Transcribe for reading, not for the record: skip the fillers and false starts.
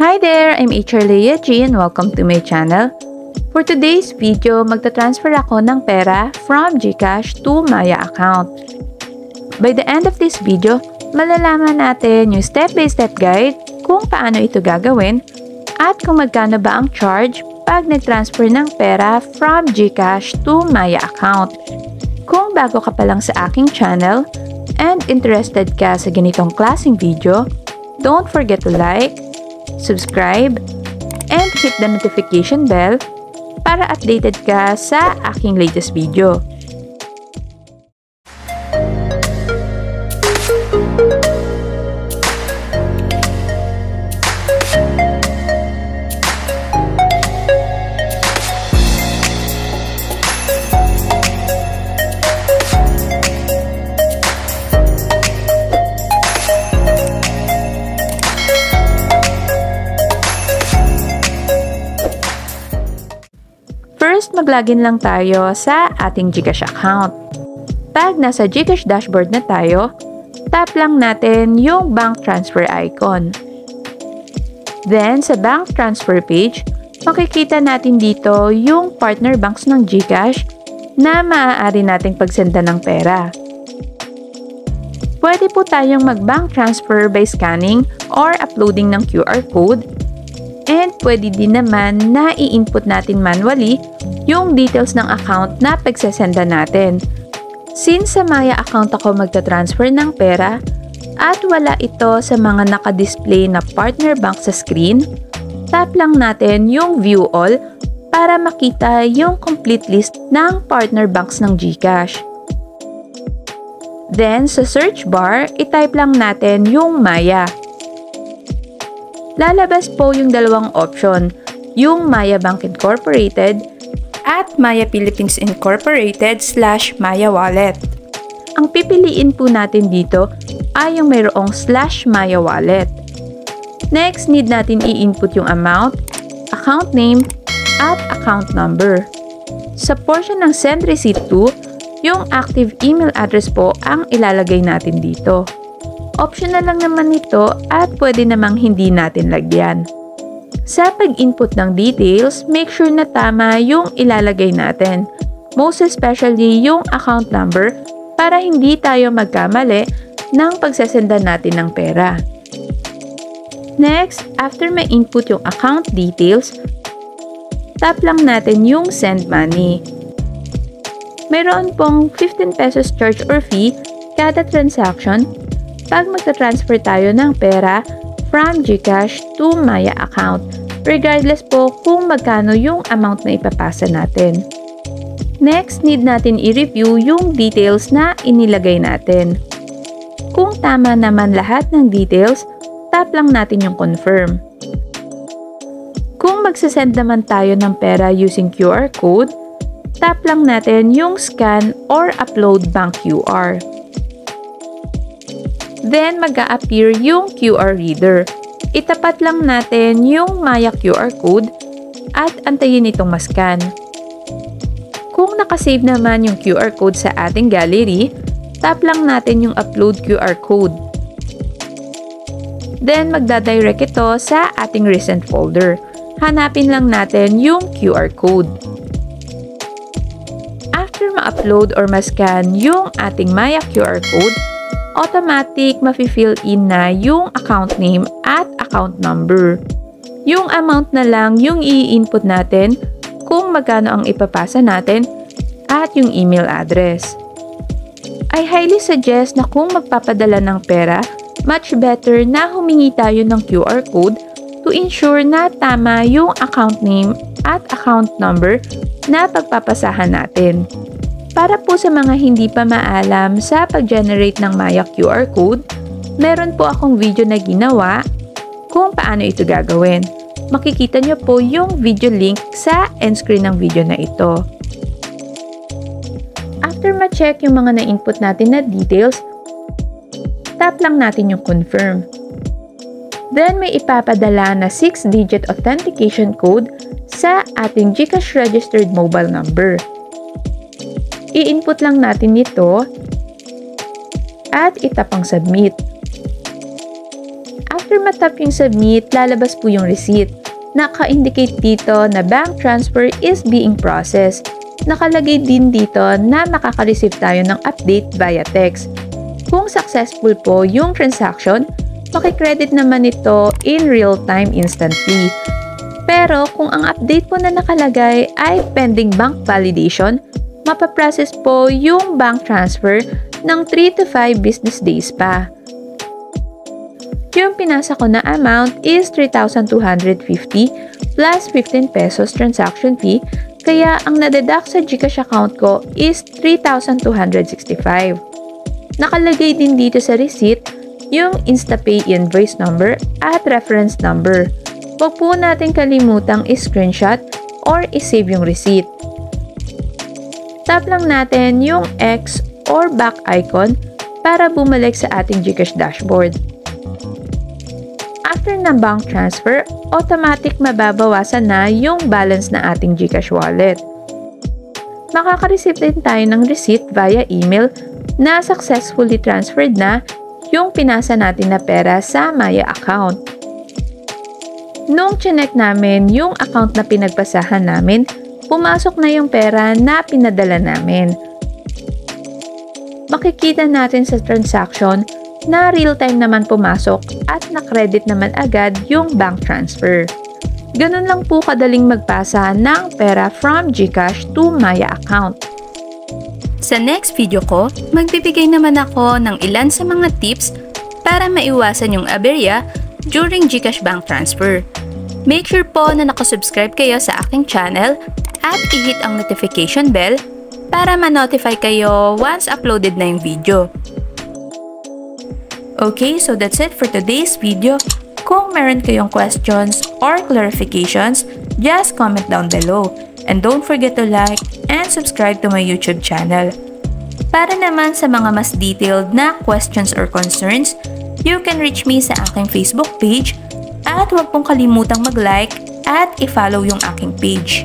Hi there! I'm HR Leah G and welcome to my channel. For today's video, magta-transfer ako ng pera from GCash to Maya account. By the end of this video, malalaman natin yung step-by-step guide kung paano ito gagawin at kung magkano ba ang charge pag nag-transfer ng pera from GCash to Maya account. Kung bago ka pa lang sa aking channel and interested ka sa ganitong klaseng video, don't forget to like, subscribe, and hit the notification bell para updated ka sa aking latest video. First, mag-login lang tayo sa ating GCash account. Pag nasa GCash dashboard na tayo, tap lang natin yung bank transfer icon. Then, sa bank transfer page, makikita natin dito yung partner banks ng GCash na maaari nating pagsenda ng pera. Pwede po tayong mag-bank transfer by scanning or uploading ng QR code. And pwede din naman na i-input natin manually yung details ng account na pagsasenda natin. Since sa Maya account ako magta-transfer ng pera at wala ito sa mga nakadisplay na partner bank sa screen, tap lang natin yung View All para makita yung complete list ng partner banks ng GCash. Then sa search bar, i-type lang natin yung Maya. Lalabas po yung dalawang option, yung Maya Bank Incorporated at Maya Philippines Incorporated / Maya Wallet. Ang pipiliin po natin dito ay yung mayroong /Maya Wallet. Next, need natin i-input yung amount, account name, at account number. Sa portion ng Send Receipt to, yung active email address po ang ilalagay natin dito. Optional lang naman ito at pwede namang hindi natin lagyan. Sa pag-input ng details, make sure na tama yung ilalagay natin. Most especially yung account number para hindi tayo magkamali ng pagsasenda natin ng pera. Next, after ma-input yung account details, tap lang natin yung Send Money. Mayroon pong 15 pesos charge or fee kada transaction pag magta-transfer tayo ng pera from GCash to Maya account, regardless po kung magkano yung amount na ipapasa natin. Next, need natin i-review yung details na inilagay natin. Kung tama naman lahat ng details, tap lang natin yung Confirm. Kung magsasend naman tayo ng pera using QR code, tap lang natin yung Scan or Upload Bank QR. Then, mag-a-appear yung QR reader. Itapat lang natin yung Maya QR code at antayin itong mascan. Kung nakasave naman yung QR code sa ating gallery, tap lang natin yung Upload QR code. Then, magdadirect ito sa ating recent folder. Hanapin lang natin yung QR code. After ma-upload or mascan yung ating Maya QR code, automatic mafi-fill in na yung account name at account number. Yung amount na lang yung i-input natin kung magkano ang ipapasa natin at yung email address. I highly suggest na kung magpapadala ng pera, much better na humingi tayo ng QR code to ensure na tama yung account name at account number na pagpapasahan natin. Para po sa mga hindi pa maalam sa pag-generate ng Maya QR code, meron po akong video na ginawa kung paano ito gagawin. Makikita nyo po yung video link sa end screen ng video na ito. After ma-check yung mga na-input natin na details, tap lang natin yung Confirm. Then may ipapadala na 6-digit authentication code sa ating GCash registered mobile number. I-input lang natin ito at itapang submit. After matap yung submit, lalabas po yung receipt. Naka-indicate dito na bank transfer is being processed. Nakalagay din dito na makaka-receive tayo ng update via text. Kung successful po yung transaction, makikredit naman ito in real-time instantly. Pero kung ang update po na nakalagay ay pending bank validation, mapaprocess po yung bank transfer ng 3 to 5 business days pa. Yung pinasa ko na amount is 3,250 plus 15 pesos transaction fee, kaya ang nadeduct sa GCash account ko is 3,265. Nakalagay din dito sa receipt yung InstaPay invoice number at reference number. Huwag po natin kalimutang i-screenshot or i-save yung receipt. Tap lang natin yung X or back icon para bumalik sa ating GCash dashboard. After ng bank transfer, automatic mababawasan na yung balance na ating GCash wallet. Makaka-receive din tayo ng receipt via email na successfully transferred na yung pinasa natin na pera sa Maya account. Nung chinek namin yung account na pinagpasahan namin, pumasok na yung pera na pinadala namin. Makikita natin sa transaction na real-time naman pumasok at na-credit naman agad yung bank transfer. Ganun lang po kadaling magpasa ng pera from GCash to Maya account. Sa next video ko, magbibigay naman ako ng ilan sa mga tips para maiwasan yung aberya during GCash bank transfer. Make sure po na nakasubscribe kayo sa aking channel at i-hit ang notification bell para ma-notify kayo once uploaded na yung video. Okay, so that's it for today's video. Kung meron kayong questions or clarifications, just comment down below. And don't forget to like and subscribe to my YouTube channel. Para naman sa mga mas detailed na questions or concerns, you can reach me sa aking Facebook page at huwag pong kalimutang mag-like at i-follow yung aking page.